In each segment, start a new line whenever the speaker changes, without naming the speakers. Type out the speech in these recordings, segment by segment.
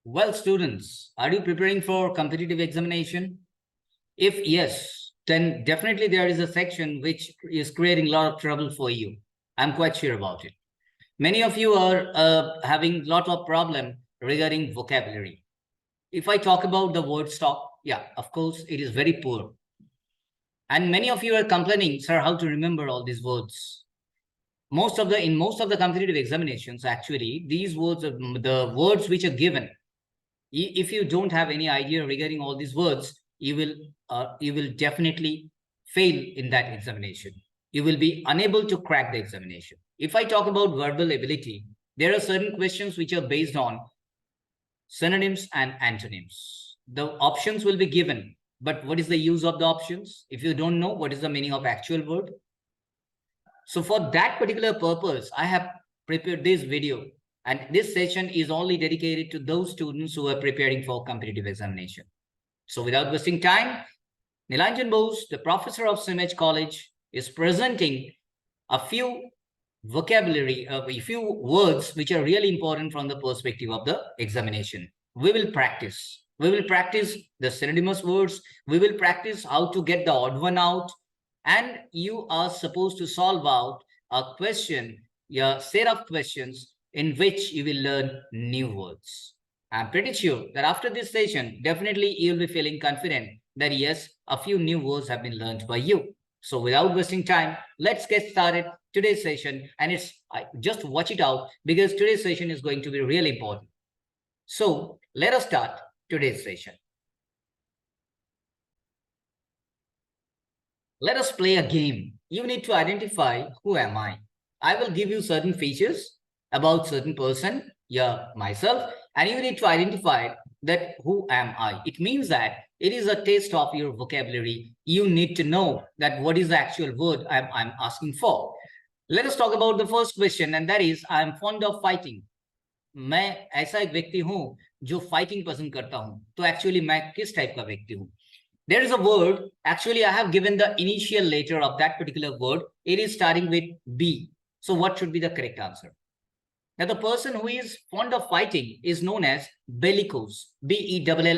Well, students, are you preparing for competitive examination? If yes, then definitely there is a section which is creating a lot of trouble for you. I'm quite sure about it. Many of you are having a lot of problem regarding vocabulary. If I talk about the word stock, yeah, of course, it is very poor. And many of you are complaining, sir, how to remember all these words. In most of the competitive examinations, actually, these words, the words which are given, if you don't have any idea regarding all these words, you will definitely fail in that examination. You will be unable to crack the examination. If I talk about verbal ability, there are certain questions which are based on synonyms and antonyms. The options will be given, but what is the use of the options if you don't know what is the meaning of actual word? So for that particular purpose, I have prepared this video, and this session is only dedicated to those students who are preparing for competitive examination. So without wasting time, NILANJAN BOSE, the professor of CIMAGE College, is presenting a few vocabulary, a few words which are really important from the perspective of the examination. We will practice. We will practice the synonymous words. We will practice how to get the odd one out. And you are supposed to solve out a question, a set of questions in which you will learn new words. I'm pretty sure that after this session, definitely you'll be feeling confident that yes, a few new words have been learned by you. So without wasting time, let's get started today's session. And just watch it out because today's session is going to be really important. So let us start today's session. Let us play a game. You need to identify who am I. I will give you certain features about certain person, yeah, myself, and you need to identify that who am I. It means that it is a test of your vocabulary. You need to know that what is the actual word I'm asking for. Let us talk about the first question, and that is, I am fond of fighting. मैं ऐसा एक व्यक्ति हूं जो fighting पसंद करता हूं. तो एक्चुअली मैं किस टाइप का व्यक्ति हूं? There is a word, actually I have given the initial letter of that particular word. It is starting with B. So what should be the correct answer? Now the person who is fond of fighting is known as bellicose, B-E-L-L-I-C-O-S-E.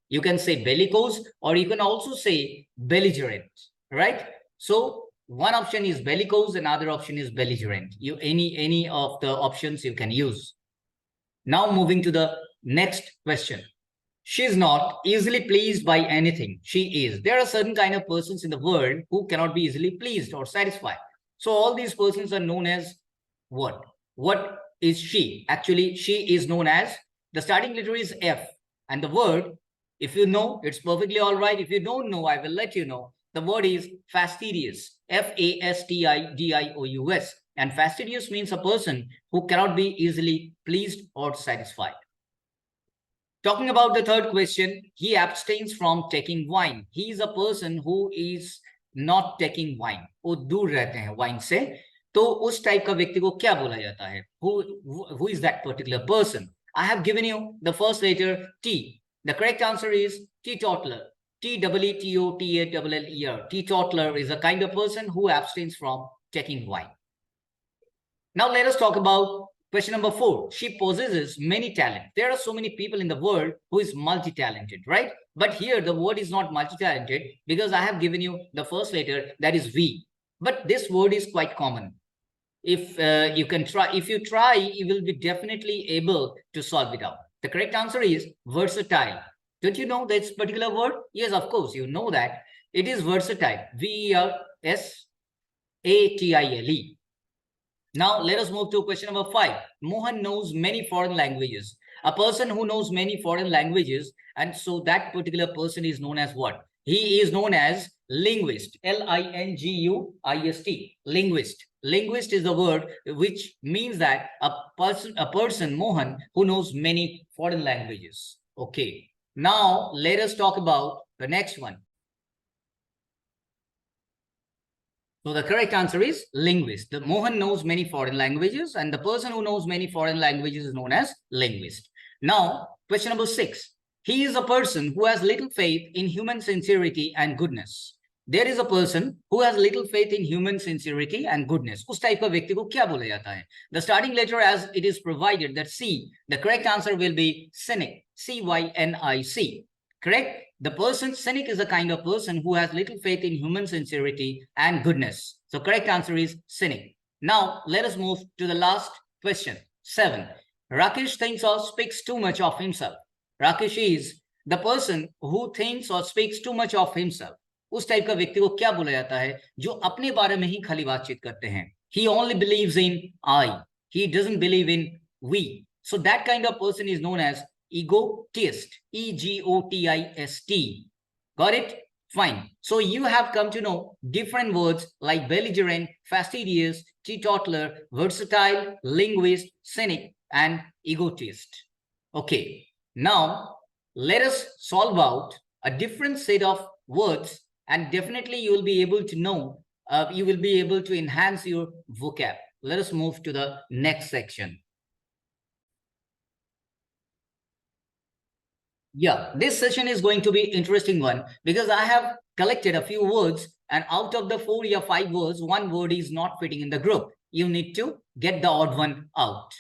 You can say bellicose or you can also say belligerent, right? So one option is bellicose, another option is belligerent. Any of the options you can use. Now moving to the next question. She is not easily pleased by anything. She is. There are certain kind of persons in the world who cannot be easily pleased or satisfied. So all these persons are known as what? What is she? Actually, she is known as, the starting letter is F. And the word, if you know, it's perfectly all right. If you don't know, I will let you know. The word is fastidious. F-A-S-T-I-D-I-O-U-S. And fastidious means a person who cannot be easily pleased or satisfied. Talking about the third question, he abstains from taking wine. He is a person who is not taking wine. वो दूर रहते हैं wine से. तो उस type का व्यक्ति को क्या बोला जाता है? Who is that particular person? I have given you the first letter T. The correct answer is teetotaler. T-E-T-O-T-A-L-L-E-R. Teetotaler is a kind of person who abstains from taking wine. Now let us talk about question number 4. She possesses many talents. There are so many people in the world who is multi-talented, right? But here the word is not multi-talented because I have given you the first letter, that is V. But this word is quite common. If you try, you will be definitely able to solve it out. The correct answer is versatile. Don't you know this particular word? Yes, of course, you know that. It is versatile. V-E-R-S-A-T-I-L-E. Now, let us move to question number 5. Mohan knows many foreign languages. A person who knows many foreign languages, and so that particular person is known as what? He is known as linguist. L-I-N-G-U-I-S-T. Linguist. Linguist is the word which means that a person, Mohan, who knows many foreign languages. Okay. Now, let us talk about the next one. So the correct answer is linguist. The Mohan knows many foreign languages, and the person who knows many foreign languages is known as linguist. Now, question number 6. He is a person who has little faith in human sincerity and goodness. there is a person who has little faith in human sincerity and goodness. उस type का व्यक्ति को क्या बोला जाता है? The starting letter as it is provided, that C, the correct answer will be cynic, C-Y-N-I-C. Correct? The person cynic is a kind of person who has little faith in human sincerity and goodness. So correct answer is cynic. Now let us move to the last question, 7. Rakesh thinks or speaks too much of himself. Rakesh is the person who thinks or speaks too much of himself. उस type का व्यक्ति को क्या बोला जाता है जो अपने बारे में ही खाली बातचीत करते हैं? He only believes in I. He doesn't believe in we. So that kind of person is known as egotist. E-G-O-T-I-S-T. Got it? Fine. So you have come to know different words like belligerent, fastidious, teetotaler, versatile, linguist, cynic, and egotist. Okay. Now let us solve out a different set of words, and definitely you will be able to know, you will be able to enhance your vocab. Let us move to the next section. Yeah, this session is going to be interesting one because I have collected a few words, and out of the 4 or 5 words, one word is not fitting in the group. You need to get the odd one out.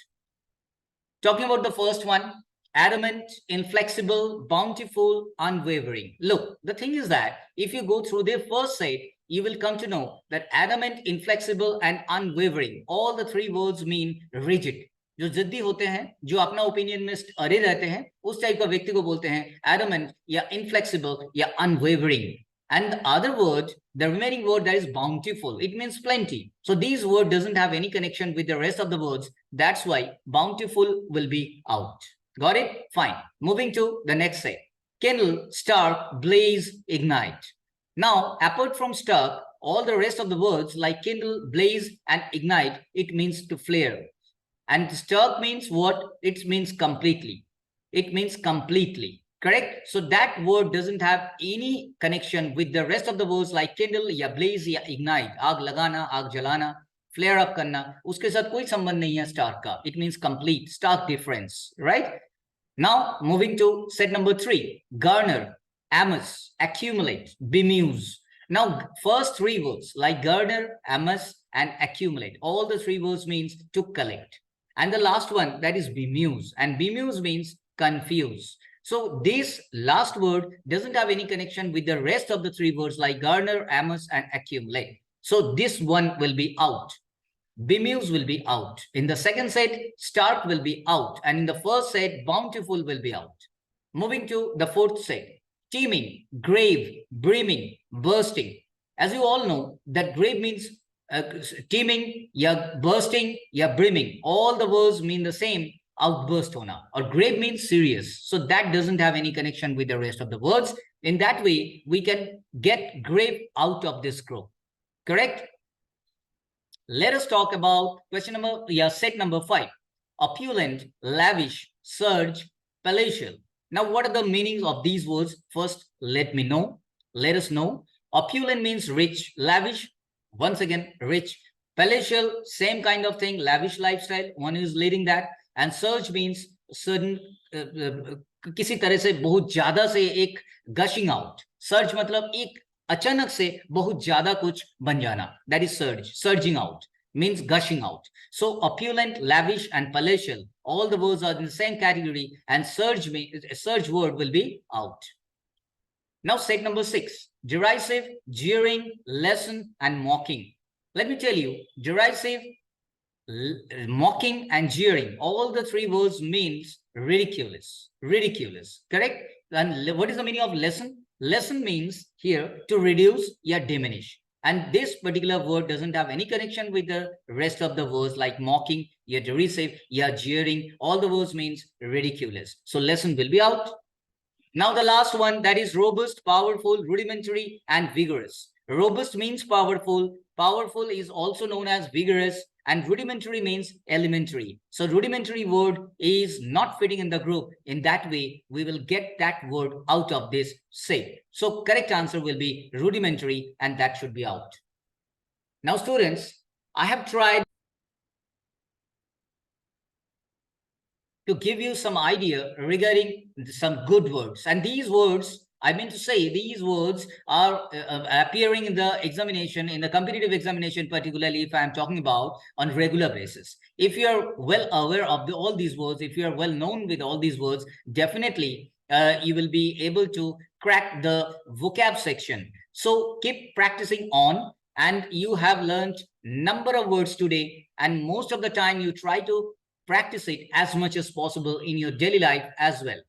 Talking about the first one, adamant, inflexible, bountiful, unwavering. Look, the thing is that if you go through their first set, you will come to know that adamant, inflexible, and unwavering, all the 3 words mean rigid. जो जिद्दी होते हैं, जो अपना opinion में अड़े रहते हैं, उस टाइप का व्यक्ति को बोलते हैं adamant या inflexible या unwavering. And the other word, the remaining word, that is bountiful. It means plenty. So these word doesn't have any connection with the rest of the words. That's why bountiful will be out. Got it? Fine. Moving to the next set. Kindle, spark, blaze, ignite. Now, apart from spark, all the rest of the words like kindle, blaze, and ignite, it means to flare. And spark means what? It means completely. It means completely. Correct? So that word doesn't have any connection with the rest of the words like kindle, या blaze, या ignite. आग लगाना, आग जलाना, flare up करना, उसके साथ कोई संबंध नहीं है stark का. It means complete, stark difference. Right? Now, moving to set number 3. Garner, amass, accumulate, bemuse. Now, first 3 words like garner, amass, and accumulate. All the 3 words means to collect. And the last one, that is bemuse. And bemuse means confuse. So this last word doesn't have any connection with the rest of the 3 words like garner, amass, and accumulate. So this one will be out. Bemuse will be out. In the second set, stark will be out. And in the first set, bountiful will be out. Moving to the fourth set. Teeming, grave, brimming, bursting. As you all know, that grave means teeming, या bursting, या brimming. All the words mean the same. Outburst hona, or grave means serious, so that doesn't have any connection with the rest of the words. In that way, we can get grave out of this group. Correct? Let us talk about question number, set number 5. Opulent, lavish, surge, palatial. Now, what are the meanings of these words? First, let us know. Opulent means rich, lavish, once again, rich. Palatial, same kind of thing, lavish lifestyle, one is leading that. And surge means certain किसी तरह से बहुत ज्यादा से एक gushing out. Surge मतलब एक अचानक से बहुत ज्यादा कुछ बन जाना. That is surge. Surging out means gushing out. So opulent, lavish, and palatial, all the words are in the same category, and surge word will be out. Now set number 6. Derisive, jeering, lesson, and mocking. Let me tell you, derisive, mocking, and jeering, all the 3 words means ridiculous. Correct? And what is the meaning of lesson? Lesson means here to reduce or diminish, and this particular word doesn't have any connection with the rest of the words like mocking, or derisive, or jeering. All the words means ridiculous, so lesson will be out. Now the last one, that is robust, powerful, rudimentary, and vigorous. Robust means powerful is also known as vigorous, and rudimentary means elementary. So rudimentary word is not fitting in the group. In that way, we will get that word out of this set. So correct answer will be rudimentary, and that should be out. Now students, I have tried to give you some idea regarding some good words, and these words I mean to say these words are appearing in the examination, in the competitive examination, particularly if I'm talking about on regular basis. If you are well aware of all these words, if you are well known with all these words, definitely you will be able to crack the vocab section. So keep practicing on, and you have learned number of words today, and most of the time you try to practice it as much as possible in your daily life as well.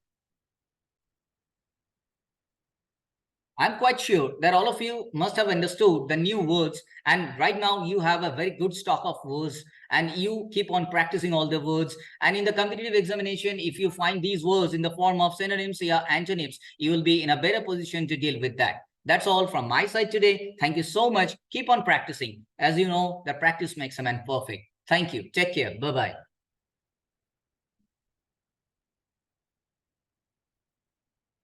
I'm quite sure that all of you must have understood the new words, and right now you have a very good stock of words, and you keep on practicing all the words. And in the competitive examination, if you find these words in the form of synonyms or antonyms, you will be in a better position to deal with that. That's all from my side today. Thank you so much. Keep on practicing. As you know, the practice makes a man perfect. Thank you. Take care. Bye-bye.